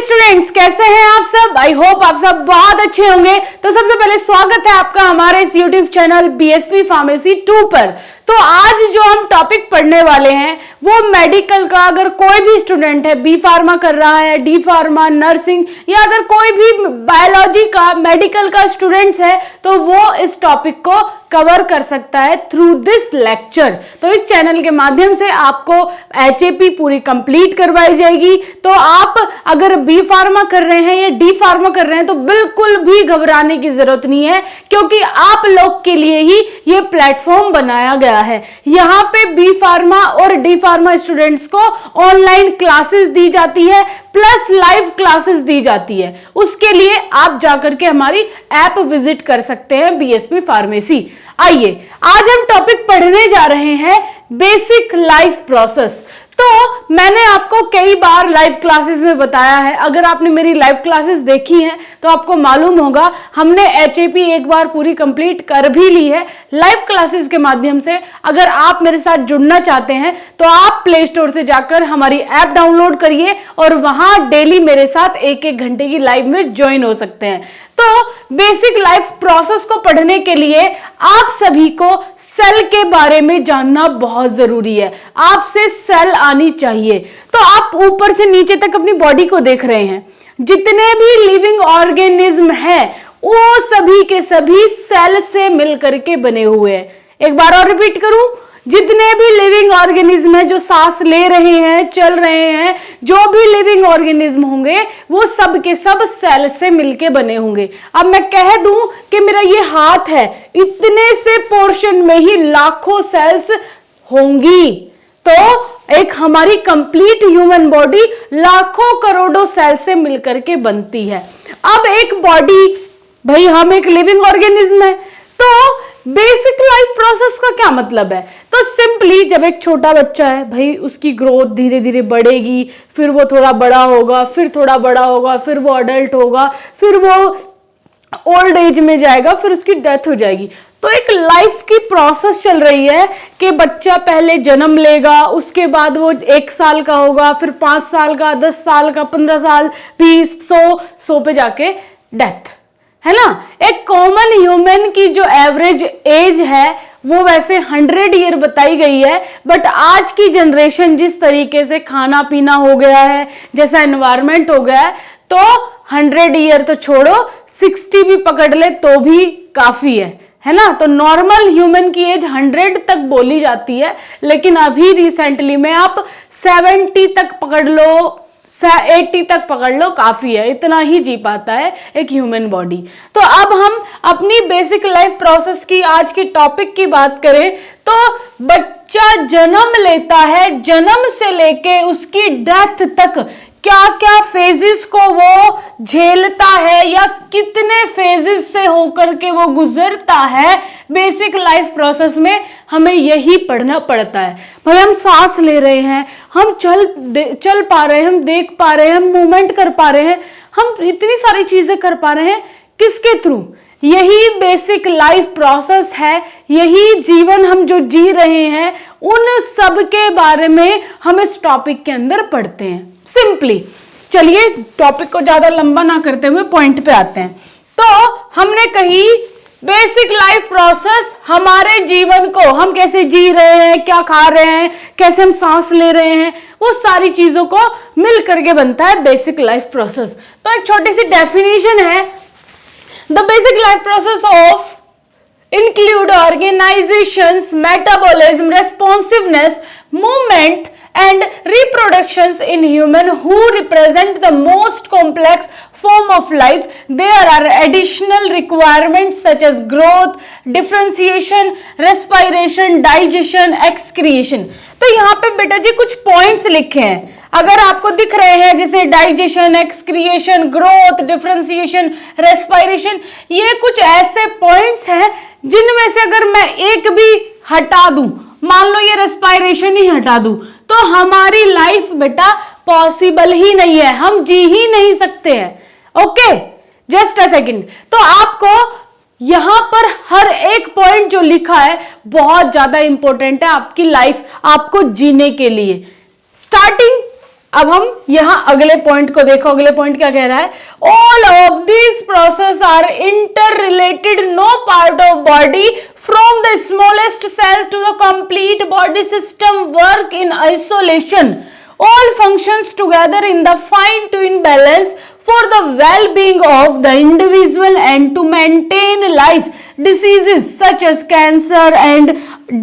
Students, कैसे हैं आप सब? आई होप आप सब बहुत अच्छे होंगे। तो सबसे पहले स्वागत है आपका हमारे इस यूट्यूब चैनल बीएसपी फार्मेसी 2 पर। तो आज जो हम टॉपिक पढ़ने वाले हैं वो मेडिकल का, अगर कोई भी स्टूडेंट है, बी फार्मा कर रहा है, डी फार्मा, नर्सिंग या अगर कोई भी बायोलॉजी का, मेडिकल का स्टूडेंट्स है तो वो इस टॉपिक को कवर कर सकता है थ्रू दिस लेक्चर। तो इस चैनल के माध्यम से आपको एचएपी पूरी कंप्लीट करवाई जाएगी। तो आप अगर बी फार्मा कर रहे हैं या डी फार्मा कर रहे हैं तो बिल्कुल भी घबराने की जरूरत नहीं है, क्योंकि आप लोग के लिए ही ये प्लेटफॉर्म बनाया गया है। यहाँ पे बी फार्मा और डी फार्मा स्टूडेंट्स को ऑनलाइन क्लासेस दी जाती है प्लस लाइव क्लासेस दी जाती है। उसके लिए आप जाकर के हमारी ऐप विजिट कर सकते हैं बीएसपी फार्मेसी। आइए आज हम टॉपिक पढ़ने जा रहे हैं बेसिक लाइफ प्रोसेस। तो मैंने आपको कई बार लाइव क्लासेस में बताया है, अगर आपने मेरी लाइव क्लासेस देखी हैं तो आपको मालूम होगा हमने एचएपी एक बार पूरी कंप्लीट कर भी ली है लाइव क्लासेस के माध्यम से। अगर आप मेरे साथ जुड़ना चाहते हैं तो आप प्ले स्टोर से जाकर हमारी ऐप डाउनलोड करिए और वहां डेली मेरे साथ एक घंटे की लाइव में ज्वाइन हो सकते हैं। तो बेसिक लाइफ प्रोसेस को पढ़ने के लिए आप सभी को सेल के बारे में जानना बहुत जरूरी है। आपसे सेल आनी चाहिए। तो आप ऊपर से नीचे तक अपनी बॉडी को देख रहे हैं, जितने भी लिविंग ऑर्गेनिज्म हैं वो सभी के सभी सेल से मिलकर के बने हुए हैं। एक बार और रिपीट करूं, जितने भी लिविंग ऑर्गेनिज्म है, जो सांस ले रहे हैं, चल रहे हैं, जो भी लिविंग ऑर्गेनिज्म होंगे वो सब के सब सेल से मिलके बने होंगे। अब मैं कह दूं कि मेरा ये हाथ है, इतने से पोर्शन में ही लाखों सेल्स होंगी। तो एक हमारी कंप्लीट ह्यूमन बॉडी लाखों करोड़ों सेल से मिलकर के बनती है। अब एक बॉडी, भाई हम एक लिविंग ऑर्गेनिज्म है, तो बेसिक लाइफ प्रोसेस का क्या मतलब है? तो सिंपली जब एक छोटा बच्चा है, भाई उसकी ग्रोथ धीरे धीरे बढ़ेगी, फिर वो थोड़ा बड़ा होगा, फिर थोड़ा बड़ा होगा, फिर वो अडल्ट होगा, फिर वो ओल्ड एज में जाएगा, फिर उसकी डेथ हो जाएगी। तो एक लाइफ की प्रोसेस चल रही है कि बच्चा पहले जन्म लेगा, उसके बाद वो 1 साल का होगा, फिर 5 साल का, 10 साल का, 15 साल, 20, 100 पे जाके डेथ, है ना। एक कॉमन ह्यूमन की जो एवरेज एज है वो वैसे 100 ईयर बताई गई है, बट आज की जनरेशन जिस तरीके से खाना पीना हो गया है, जैसा एनवायरनमेंट हो गया है, तो 100 ईयर तो छोड़ो, 60 भी पकड़ ले तो भी काफी है ना। तो नॉर्मल ह्यूमन की एज 100 तक बोली जाती है, लेकिन अभी रिसेंटली में आप 70 तक पकड़ लो, 80 तक पकड़ लो, काफी है, इतना ही जी पाता है एक ह्यूमन बॉडी। तो अब हम अपनी बेसिक लाइफ प्रोसेस की आज की टॉपिक की बात करें तो बच्चा जन्म लेता है, जन्म से लेके उसकी डेथ तक क्या क्या फेजेस को वो झेलता है या कितने फेजेस से होकर के वो गुजरता है, बेसिक लाइफ प्रोसेस में हमें यही पढ़ना पड़ता है। भाई हम सांस ले रहे हैं, हम चल पा रहे हैं, हम देख पा रहे हैं, हम मूवमेंट कर पा रहे हैं, हम इतनी सारी चीजें कर पा रहे हैं, किसके थ्रू? यही बेसिक लाइफ प्रोसेस है, यही जीवन हम जो जी रहे हैं उन सब के बारे में हम इस टॉपिक के अंदर पढ़ते हैं। सिंपली चलिए टॉपिक को ज्यादा लंबा ना करते हुए पॉइंट पे आते हैं। तो हमने कही बेसिक लाइफ प्रोसेस, हमारे जीवन को हम कैसे जी रहे हैं, क्या खा रहे हैं, कैसे हम सांस ले रहे हैं, वो सारी चीजों को मिल करके बनता है बेसिक लाइफ प्रोसेस। तो एक छोटी सी डेफिनेशन है, the basic life process of include organizations, metabolism, responsiveness, movement and reproductions in human who represent the most complex form of life. There are additional requirements such as growth, differentiation, respiration, digestion, excretion. तो यहाँ पे बेटा जी कुछ points लिखे हैं, अगर आपको दिख रहे हैं जैसे digestion, excretion, growth, differentiation, respiration, ये कुछ ऐसे पॉइंट्स हैं जिनमें से अगर मैं एक भी हटा दूं, मान लो ये रेस्पिरेशन ही हटा दूं, तो हमारी लाइफ बेटा पॉसिबल ही नहीं है, हम जी ही नहीं सकते हैं। Okay, just a second. तो आपको यहां पर हर एक पॉइंट जो लिखा है बहुत ज्यादा इंपॉर्टेंट है आपकी लाइफ, आपको जीने के लिए। स्टार्टिंग अब हम यहां अगले पॉइंट को देखो, अगले पॉइंट क्या कह रहा है, all of these process are interrelated, no part of body from the smallest cell to the complete body system work in isolation, all functions together in the fine tune balance for the well-being of the individual and to maintain life. Diseases such as cancer and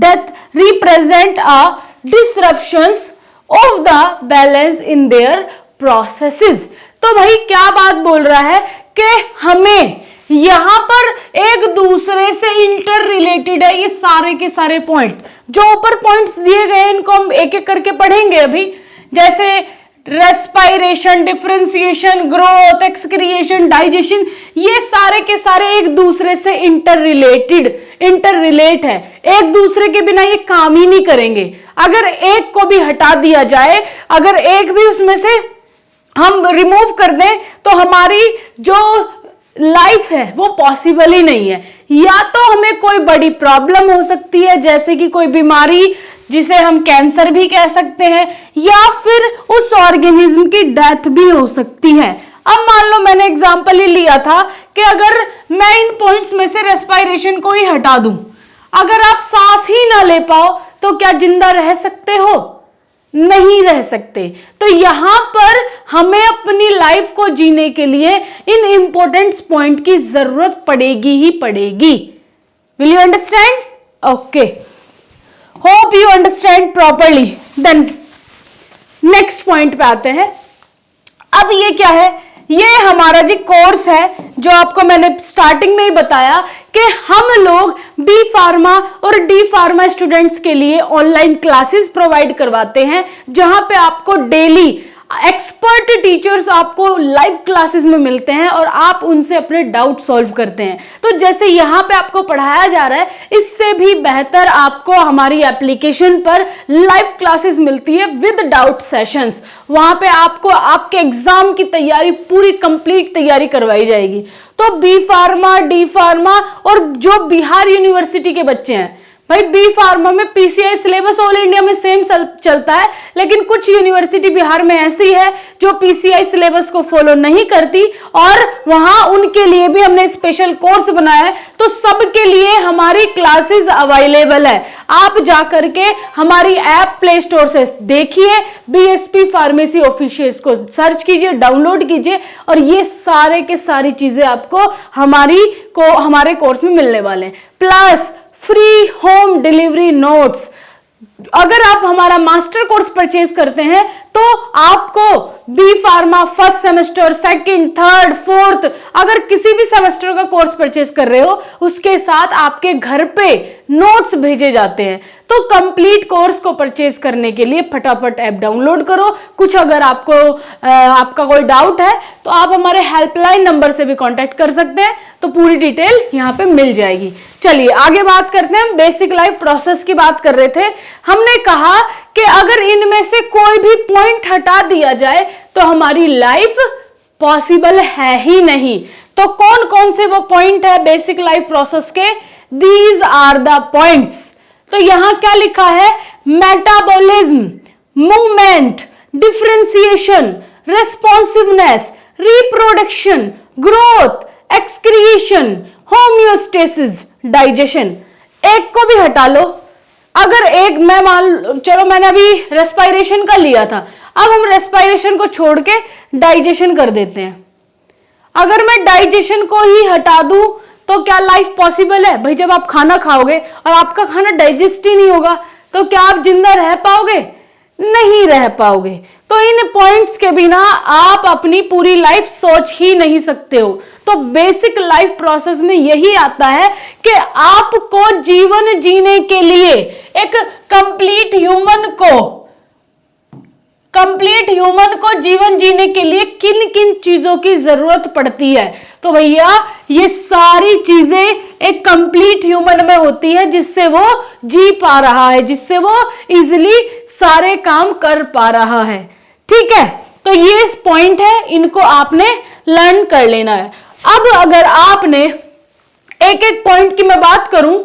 death represent a disruptions of the balance in their processes. तो भाई क्या बात बोल रहा है कि हमें यहां पर एक दूसरे से इंटर रिलेटेड है ये सारे के सारे पॉइंट, जो ऊपर पॉइंट्स दिए गए इनको हम एक एक करके पढ़ेंगे अभी, जैसे respiration, differentiation, growth, excretion, digestion, ये सारे के सारे एक दूसरे से इंटर रिलेट है, एक दूसरे के बिना ये काम ही नहीं करेंगे। अगर एक को भी हटा दिया जाए, अगर एक भी उसमें से हम रिमूव कर दें तो हमारी जो लाइफ है वो पॉसिबल ही नहीं है। या तो हमें कोई बड़ी प्रॉब्लम हो सकती है, जैसे कि कोई बीमारी जिसे हम कैंसर भी कह सकते हैं, या फिर उस ऑर्गेनिज्म की डेथ भी हो सकती है। अब मान लो मैंने एग्जांपल ही लिया था कि अगर मैं इन पॉइंट्स में से रेस्पायरेशन को ही हटा दूं, अगर आप सांस ही ना ले पाओ तो क्या जिंदा रह सकते हो? नहीं रह सकते। तो यहां पर हमें अपनी लाइफ को जीने के लिए इन इंपॉर्टेंट पॉइंट की जरूरत पड़ेगी ही पड़ेगी। Will you understand? Okay, hope you understand properly. Then next point पे आते हैं। अब ये क्या है? ये हमारा जी कोर्स है जो आपको मैंने स्टार्टिंग में ही बताया कि हम लोग बी फार्मा और डी फार्मा स्टूडेंट्स के लिए ऑनलाइन क्लासेस प्रोवाइड करवाते हैं, जहां पे आपको डेली एक्सपर्ट टीचर्स आपको लाइव क्लासेस में मिलते हैं और आप उनसे अपने डाउट सॉल्व करते हैं। तो जैसे यहाँ पे आपको पढ़ाया जा रहा है, इससे भी बेहतर आपको हमारी एप्लीकेशन पर लाइव क्लासेस मिलती है विद डाउट सेशंस। वहां पे आपको आपके एग्जाम की तैयारी पूरी कंप्लीट तैयारी करवाई जाएगी। तो बी फार्मा, डी फार्मा और जो बिहार यूनिवर्सिटी के बच्चे हैं, भाई बी फार्मा में पीसीआई सिलेबस ऑल इंडिया में सेम चलता है, लेकिन कुछ यूनिवर्सिटी बिहार में ऐसी है जो पीसीआई सिलेबस को फॉलो नहीं करती और वहां उनके लिए भी हमने स्पेशल कोर्स बनाया है। तो सबके लिए हमारी क्लासेस अवेलेबल है। आप जाकर के हमारी ऐप प्ले स्टोर से देखिए, बीएसपी फार्मेसी ऑफिशियल को सर्च कीजिए, डाउनलोड कीजिए और ये सारे के सारी चीजें आपको हमारे कोर्स में मिलने वाले हैं। Plus free home delivery notes. अगर आप हमारा मास्टर कोर्स परचेज करते हैं तो आपको B pharma first semester, second, third, fourth, अगर किसी भी सेमेस्टर का कोर्स परचेज कर रहे हो उसके साथ आपके घर पे नोट्स भेजे जाते हैं। तो कंप्लीट कोर्स को परचेज करने के लिए फटाफट ऐप डाउनलोड करो। कुछ अगर आपका कोई डाउट है तो आप हमारे हेल्पलाइन नंबर से भी कांटेक्ट कर सकते हैं, तो पूरी डिटेल यहाँ पे मिल जाएगी। चलिए आगे बात करते हैं। बेसिक लाइफ प्रोसेस की बात कर रहे थे। हमने कहा कि अगर इनमें से कोई भी पॉइंट हटा दिया जाए तो हमारी लाइफ पॉसिबल है ही नहीं। तो कौन कौन से वो पॉइंट है बेसिक लाइफ प्रोसेस के? These are the points. तो यहां क्या लिखा है? Metabolism, movement, differentiation, responsiveness, reproduction, growth, excretion, homeostasis, digestion. एक को भी हटा लो। अगर एक मैंने अभी रेस्पायरेशन का लिया था, अब हम रेस्पायरेशन को छोड़ के डाइजेशन कर देते हैं। अगर मैं डाइजेशन को ही हटा दूं तो क्या लाइफ पॉसिबल है? भाई जब आप खाना खाओगे और आपका खाना डाइजेस्ट ही नहीं होगा तो क्या आप जिंदा रह पाओगे? नहीं रह पाओगे। तो इन पॉइंट्स के बिना आप अपनी पूरी लाइफ सोच ही नहीं सकते हो। तो बेसिक लाइफ प्रोसेस में यही आता है कि आपको जीवन जीने के लिए एक कंप्लीट ह्यूमन को जीवन जीने के लिए किन किन चीजों की जरूरत पड़ती है। तो भैया ये सारी चीजें एक कंप्लीट ह्यूमन में होती है जिससे वो जी पा रहा है, जिससे वो इजिली सारे काम कर पा रहा है। ठीक है, तो ये पॉइंट है, इनको आपने लर्न कर लेना है। अब अगर आपने एक एक पॉइंट की मैं बात करूं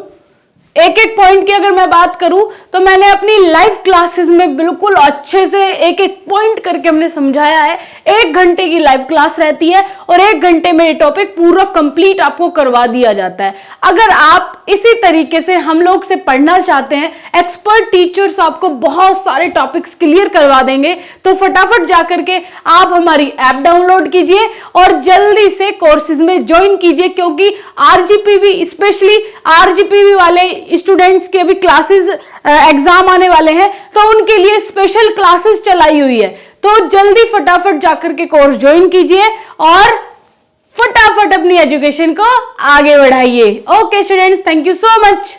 एक एक पॉइंट की अगर मैं बात करूं तो मैंने अपनी लाइव क्लासेस में बिल्कुल अच्छे से एक एक पॉइंट करके हमने समझाया है। 1 घंटे की लाइव क्लास रहती है और 1 घंटे में ये टॉपिक पूरा कंप्लीट आपको करवा दिया जाता है। अगर आप इसी तरीके से हम लोग से पढ़ना चाहते हैं, एक्सपर्ट टीचर्स आपको बहुत सारे टॉपिक्स क्लियर करवा देंगे, तो फटाफट जाकर के आप हमारी ऐप डाउनलोड कीजिए और जल्दी से कोर्सेज में ज्वाइन कीजिए, क्योंकि आरजीपीवी, स्पेशली आरजीपीवी वाले स्टूडेंट्स के भी क्लासेस एग्जाम आने वाले हैं, तो उनके लिए स्पेशल क्लासेस चलाई हुई है। तो जल्दी फटाफट जाकर के कोर्स ज्वाइन कीजिए और फटाफट अपनी एजुकेशन को आगे बढ़ाइए। Okay students, thank you so much.